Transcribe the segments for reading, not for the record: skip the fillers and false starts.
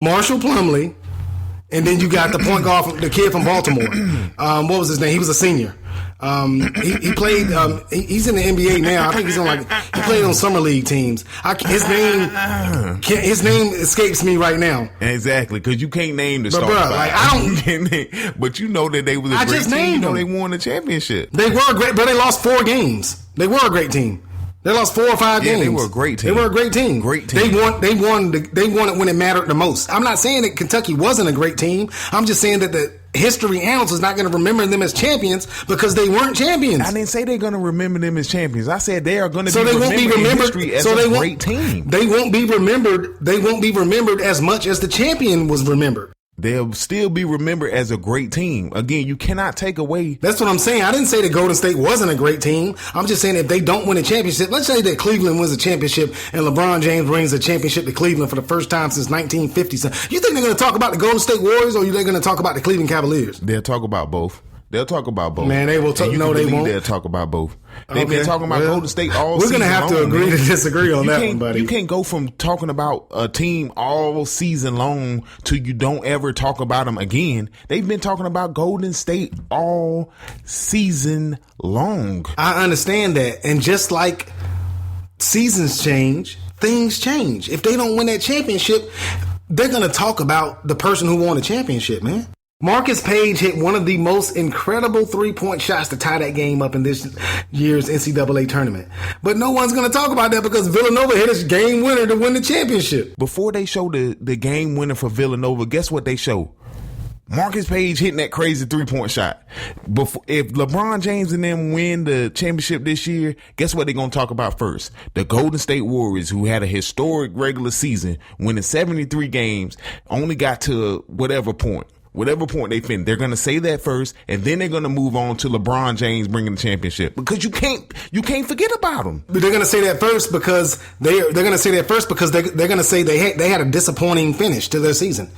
Marshall Plumlee, and then you got the point guard, the kid from Baltimore. What was his name? He was a senior. He played. He's in the NBA now. I think he's on he played on summer league teams. His name escapes me right now. Exactly, because you can't name the starter. But I don't. But you know that they was a great team. You know they won the championship. They were great, but they lost 4 games. They were a great team. They lost 4 or 5 games. They were a great team. They were a great team. Great team. They won it when it mattered the most. I'm not saying that Kentucky wasn't a great team. I'm just saying that the history analysts is not going to remember them as champions because they weren't champions. I didn't say they're going to remember them as champions. I said they are going to be remembered in history as a great team. They won't be remembered. They won't be remembered as much as the champion was remembered. They'll still be remembered as a great team. Again, you cannot take away. That's what I'm saying. I didn't say that Golden State wasn't a great team. I'm just saying if they don't win a championship, let's say that Cleveland wins a championship and LeBron James brings a championship to Cleveland for the first time since 1950. You think they're going to talk about the Golden State Warriors or are they going to talk about the Cleveland Cavaliers? They'll talk about both. They'll talk about both. Man, they will talk. No, they won't. They'll talk about both. They've been talking about Golden State all season long. We're going to have to agree to disagree on that one, buddy. You can't go from talking about a team all season long to you don't ever talk about them again. They've been talking about Golden State all season long. I understand that. And just like seasons change, things change. If they don't win that championship, they're going to talk about the person who won the championship, man. Marcus Page hit one of the most incredible 3-point shots to tie that game up in this year's NCAA tournament. But no one's going to talk about that because Villanova hit his game winner to win the championship. Before they show the game winner for Villanova, guess what they show? Marcus Page hitting that crazy 3-point shot. If LeBron James and them win the championship this year, guess what they're going to talk about first? The Golden State Warriors, who had a historic regular season, winning 73 games, only got to whatever point they fin, they're going to say that first, and then they're going to move on to LeBron James bringing the championship because you can't forget about them. But they're going to say that first because they're going to say that first because they're going to say they had a disappointing finish to their season.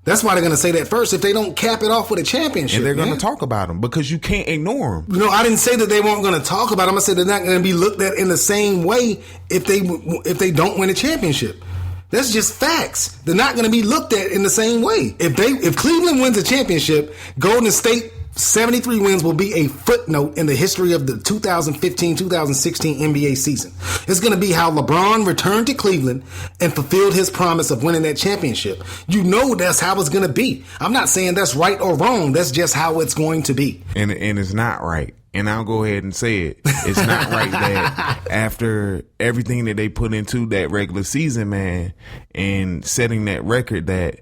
That's why they're going to say that first if they don't cap it off with a championship. And they're going to talk about them because you can't ignore them. You know, I didn't say that they weren't going to talk about them. I said they're not going to be looked at in the same way if they don't win a championship. That's just facts. They're not going to be looked at in the same way. If Cleveland wins a championship, Golden State 73 wins will be a footnote in the history of the 2015-2016 NBA season. It's going to be how LeBron returned to Cleveland and fulfilled his promise of winning that championship. You know that's how it's going to be. I'm not saying that's right or wrong. That's just how it's going to be. And it's not right. And I'll go ahead and say it. It's not right that after everything that they put into that regular season, man, and setting that record that,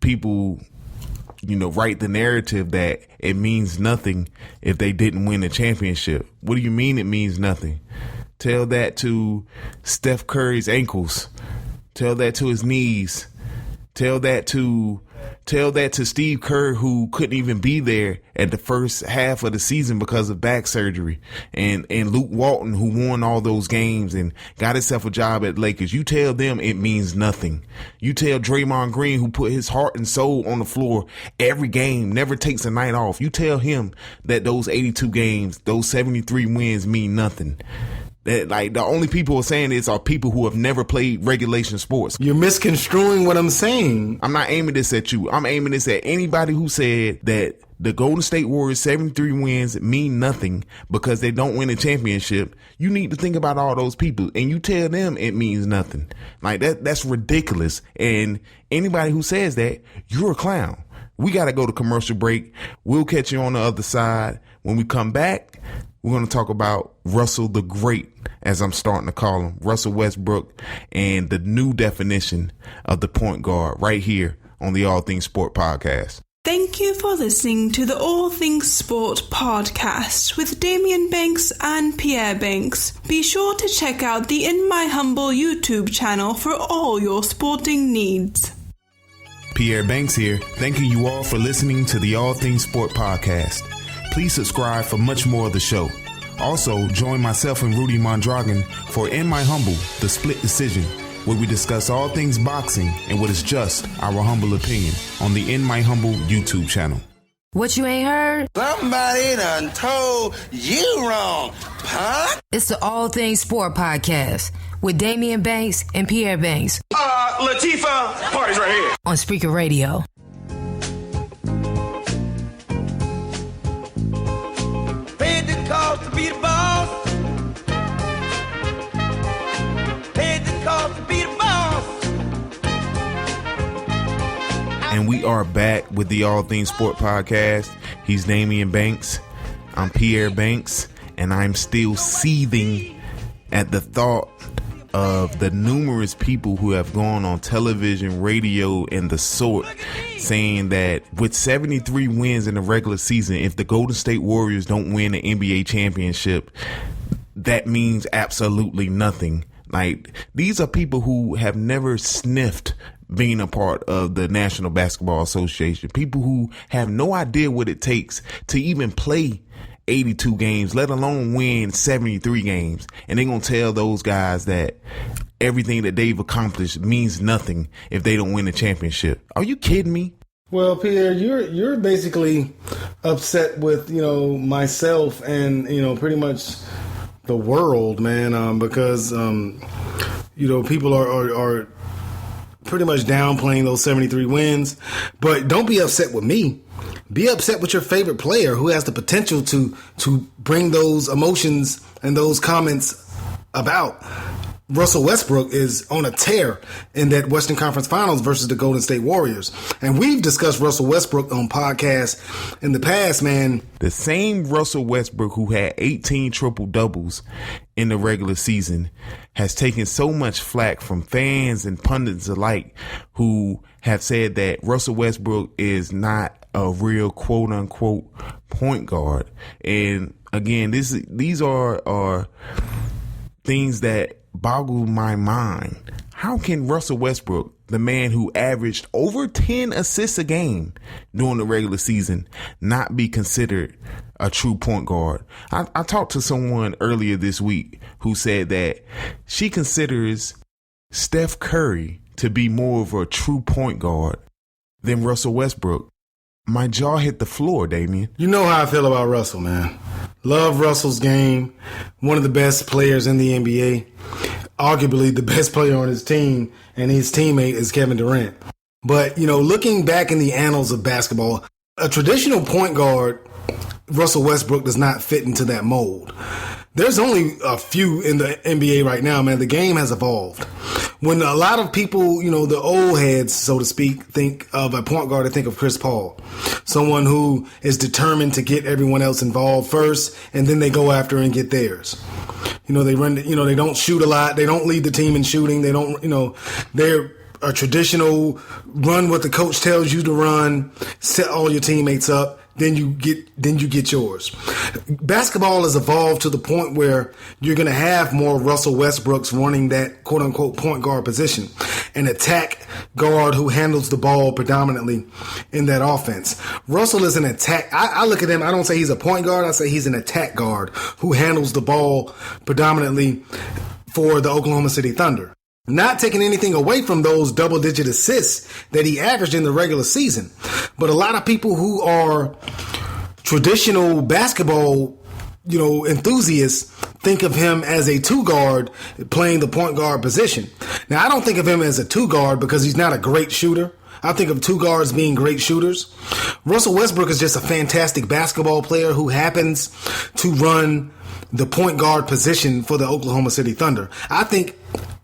people, write the narrative that it means nothing if they didn't win the championship. What do you mean it means nothing? Tell that to Steph Curry's ankles. Tell that to his knees. Tell that to Steve Kerr, who couldn't even be there at the first half of the season because of back surgery, and Luke Walton, who won all those games and got himself a job at Lakers. You tell them it means nothing. You tell Draymond Green, who put his heart and soul on the floor every game, never takes a night off. You tell him that those 82 games, those 73 wins mean nothing. That, the only people who are saying this are people who have never played regulation sports. You're misconstruing what I'm saying. I'm not aiming this at you. I'm aiming this at anybody who said that the Golden State Warriors 73 wins mean nothing because they don't win a championship. You need to think about all those people and you tell them it means nothing. That's ridiculous. And anybody who says that, you're a clown. We got to go to commercial break. We'll catch you on the other side. When we come back, we're going to talk about Russell the Great, as I'm starting to call him, Russell Westbrook, and the new definition of the point guard right here on the All Things Sport podcast. Thank you for listening to the All Things Sport podcast with Damian Banks and Pierre Banks. Be sure to check out the In My Humble YouTube channel for all your sporting needs. Pierre Banks here, thanking you all for listening to the All Things Sport podcast. Please subscribe for much more of the show. Also, join myself and Rudy Mondragon for In My Humble, the Split Decision, where we discuss all things boxing and what is just our humble opinion on the In My Humble YouTube channel. What you ain't heard? Somebody done told you wrong, punk. It's the All Things Sport podcast with Damian Banks and Pierre Banks. Latifah, party's right here. On Spreaker Radio. Paid the cost to be the boss. Paid the cost to be the boss. And we are back with the All Things Sport podcast. He's Damian Banks. I'm Pierre Banks. And I'm still seething at the thought of the numerous people who have gone on television, radio, and the sort saying that with 73 wins in the regular season, if the Golden State Warriors don't win the NBA championship, that means absolutely nothing. Like, these are people who have never sniffed being a part of the National Basketball Association, people who have no idea what it takes to even play 82 games, let alone win 73 games. And they're going to tell those guys that everything that they've accomplished means nothing if they don't win the championship. Are you kidding me? Well, Pierre, you're basically upset with, myself and, pretty much the world, man, because, people are pretty much downplaying those 73 wins. But don't be upset with me. Be upset with your favorite player who has the potential to bring those emotions and those comments about. Russell Westbrook is on a tear in that Western Conference Finals versus the Golden State Warriors. And we've discussed Russell Westbrook on podcasts in the past, man. The same Russell Westbrook who had 18 triple-doubles in the regular season has taken so much flack from fans and pundits alike who have said that Russell Westbrook is not a real quote-unquote point guard. And again, these are things that boggle my mind. How can Russell Westbrook, the man who averaged over 10 assists a game during the regular season, not be considered a true point guard? I talked to someone earlier this week who said that she considers Steph Curry to be more of a true point guard than Russell Westbrook. My jaw hit the floor, Damian. You know how I feel about Russell, man. Love Russell's game. One of the best players in the NBA. Arguably the best player on his team, and his teammate is Kevin Durant. But, looking back in the annals of basketball, a traditional point guard, Russell Westbrook, does not fit into that mold. There's only a few in the NBA right now, man. The game has evolved. When a lot of people, the old heads, so to speak, think of a point guard, they think of Chris Paul. Someone who is determined to get everyone else involved first, and then they go after and get theirs. They run, they don't shoot a lot. They don't lead the team in shooting. They don't, they're a traditional run what the coach tells you to run, set all your teammates up. Then you get yours. Basketball has evolved to the point where you're going to have more Russell Westbrooks running that quote unquote point guard position, an attack guard who handles the ball predominantly in that offense. Russell is an attack. I look at him. I don't say he's a point guard. I say he's an attack guard who handles the ball predominantly for the Oklahoma City Thunder. Not taking anything away from those double-digit assists that he averaged in the regular season. But a lot of people who are traditional basketball, enthusiasts think of him as a two-guard playing the point guard position. Now, I don't think of him as a two-guard because he's not a great shooter. I think of two guards being great shooters. Russell Westbrook is just a fantastic basketball player who happens to run the point guard position for the Oklahoma City Thunder. I think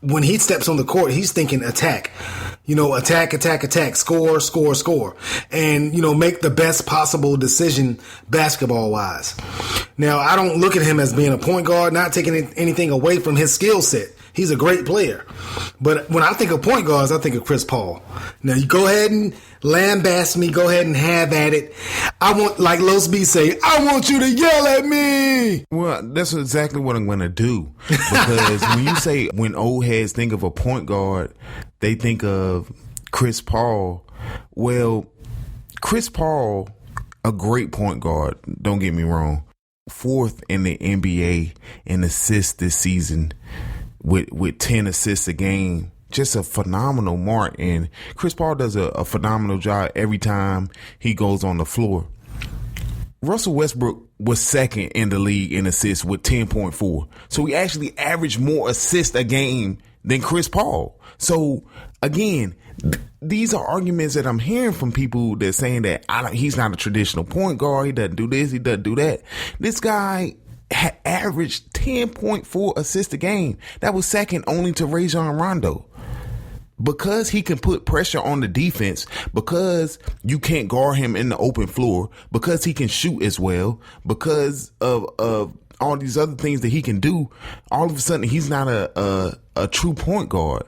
when he steps on the court, he's thinking attack. Attack, score, and, make the best possible decision basketball-wise. Now, I don't look at him as being a point guard, not taking anything away from his skill set. He's a great player. But when I think of point guards, I think of Chris Paul. Now, you go ahead and lambast me. Go ahead and have at it. I want, like Los B say, I want you to yell at me. Well, that's exactly what I'm going to do. Because when you say when old heads think of a point guard, they think of Chris Paul. Well, Chris Paul, a great point guard, don't get me wrong. 4th in the NBA in assists this season with 10 assists a game. Just a phenomenal mark. And Chris Paul does a phenomenal job every time he goes on the floor. Russell Westbrook was 2nd in the league in assists with 10.4. So he actually averaged more assists a game than Chris Paul. So again, these are arguments that I'm hearing from people that saying that he's not a traditional point guard. He doesn't do this. He doesn't do that. This guy averaged 10.4 assists a game. That was second only to Rajon Rondo. Because he can put pressure on the defense, because you can't guard him in the open floor, because he can shoot as well, because of all these other things that he can do, all of a sudden he's not a true point guard.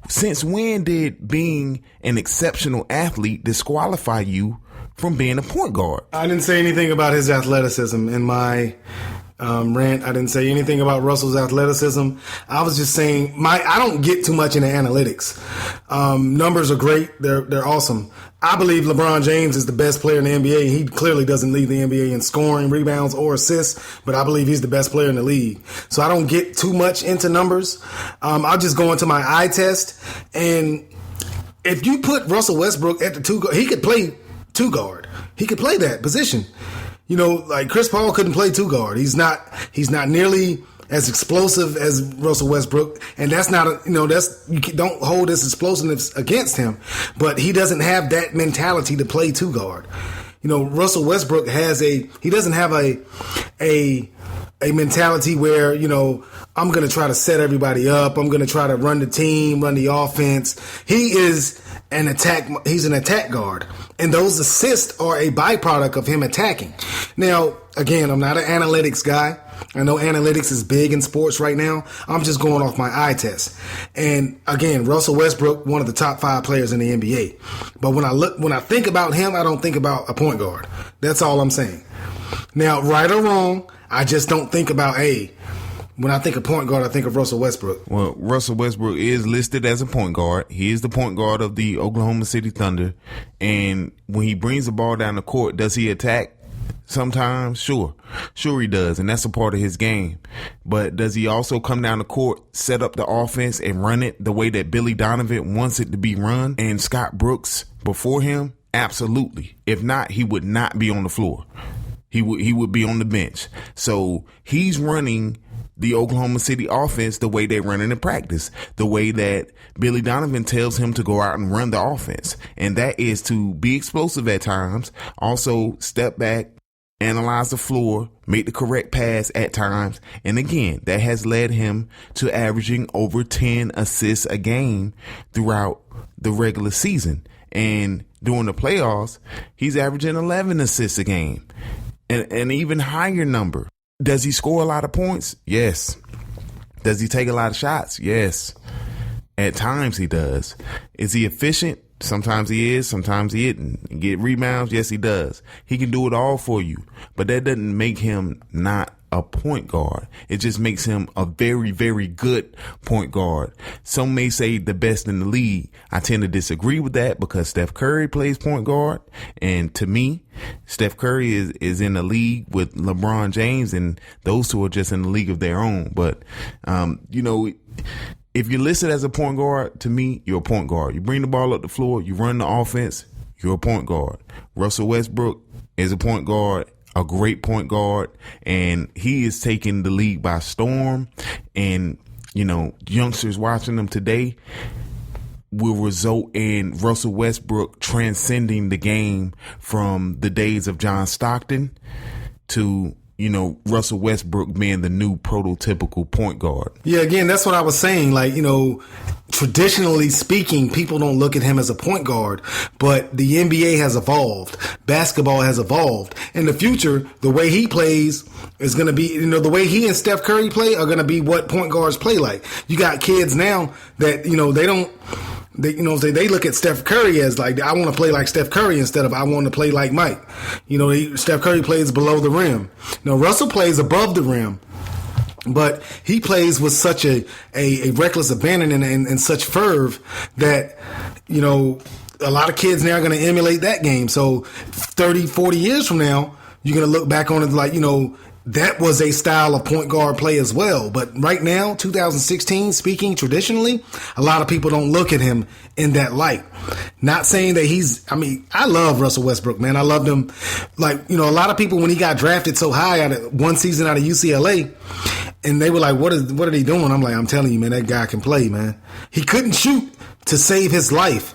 Since when did being an exceptional athlete disqualify you from being a point guard? I didn't say anything about his athleticism in my rant. I didn't say anything about Russell's athleticism. I was just saying I don't get too much into analytics. Numbers are great. They're awesome. I believe LeBron James is the best player in the NBA. He clearly doesn't lead the NBA in scoring, rebounds, or assists, but I believe he's the best player in the league. So I don't get too much into numbers. I'll just go into my eye test. And if you put Russell Westbrook at the two guard, he could play two guard. He could play that position. You know, like Chris Paul couldn't play two guard. He's not nearly as explosive as Russell Westbrook, and that's not you don't hold this explosiveness against him, but he doesn't have that mentality to play two guard. You know, Russell Westbrook he doesn't have a mentality where, you know, I'm going to try to set everybody up. I'm going to try to run the team, run the offense. He's an attack guard. And those assists are a byproduct of him attacking. Now, again, I'm not an analytics guy. I know analytics is big in sports right now. I'm just going off my eye test. And again, Russell Westbrook, one of the top 5 players in the NBA. But when I think about him, I don't think about a point guard. That's all I'm saying. Now, right or wrong, I just don't think about, when I think of point guard, I think of Russell Westbrook. Well, Russell Westbrook is listed as a point guard. He is the point guard of the Oklahoma City Thunder. And when he brings the ball down the court, does he attack? Sometimes, sure he does, and that's a part of his game. But does he also come down the court, set up the offense, and run it the way that Billy Donovan wants it to be run, and Scott Brooks before him? Absolutely. If not, he would not be on the floor. He would be on the bench. So he's running the Oklahoma City offense the way they run it in practice, the way that Billy Donovan tells him to go out and run the offense. And that is to be explosive at times, also step back, analyze the floor, make the correct pass at times. And again, that has led him to averaging over 10 assists a game throughout the regular season. And during the playoffs, he's averaging 11 assists a game, an even higher number. Does he score a lot of points? Yes. Does he take a lot of shots? Yes. At times he does. Is he efficient? Sometimes he is, sometimes he isn't. Get rebounds? Yes, he does. He can do it all for you, but that doesn't make him not a point guard. It just makes him a very, very good point guard. Some may say the best in the league. I tend to disagree with that because Steph Curry plays point guard. And to me, Steph Curry is in the league with LeBron James, and those two are just in the league of their own. But, if you're listed as a point guard, to me, you're a point guard. You bring the ball up the floor, you run the offense, you're a point guard. Russell Westbrook is a point guard, a great point guard, and he is taking the league by storm. And, youngsters watching them today will result in Russell Westbrook transcending the game from the days of John Stockton to Russell Westbrook being the new prototypical point guard. Yeah, again, that's what I was saying. Like, traditionally speaking, people don't look at him as a point guard, but the NBA has evolved. Basketball has evolved. In the future, the way he plays is going to be, the way he and Steph Curry play are going to be what point guards play like. You got kids now that, they look at Steph Curry as like, I want to play like Steph Curry instead of I want to play like Mike. Steph Curry plays below the rim. Russell plays above the rim, but he plays with such a reckless abandon and such fervor that, a lot of kids now are going to emulate that game. So 30, 40 years from now, you're going to look back on it like, that was a style of point guard play as well. But right now, 2016, speaking traditionally, a lot of people don't look at him in that light. Not saying that I love Russell Westbrook, man. I loved him. Like, a lot of people, when he got drafted so high out of one season out of UCLA, and they were like, what are they doing? I'm like, I'm telling you, man, that guy can play, man. He couldn't shoot to save his life.